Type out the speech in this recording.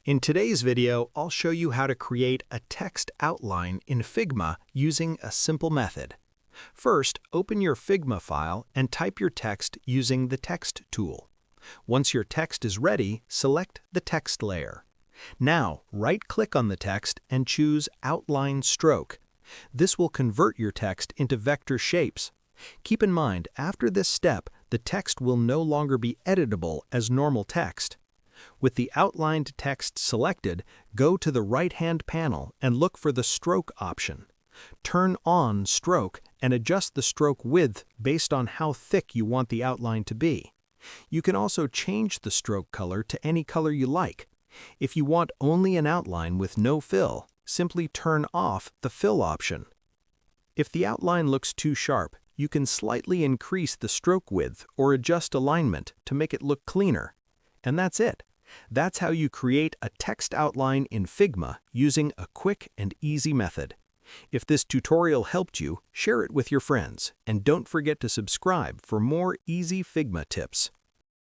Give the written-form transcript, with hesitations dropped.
In today's video, I'll show you how to create a text outline in Figma using a simple method. First, open your Figma file and type your text using the Text tool. Once your text is ready, select the text layer. Now, right-click on the text and choose Outline Stroke. This will convert your text into vector shapes. Keep in mind, after this step, the text will no longer be editable as normal text. With the outlined text selected, go to the right-hand panel and look for the Stroke option. Turn on Stroke and adjust the stroke width based on how thick you want the outline to be. You can also change the stroke color to any color you like. If you want only an outline with no fill, simply turn off the Fill option. If the outline looks too sharp, you can slightly increase the stroke width or adjust alignment to make it look cleaner. And that's it. That's how you create a text outline in Figma using a quick and easy method. If this tutorial helped you, share it with your friends, and don't forget to subscribe for more easy Figma tips.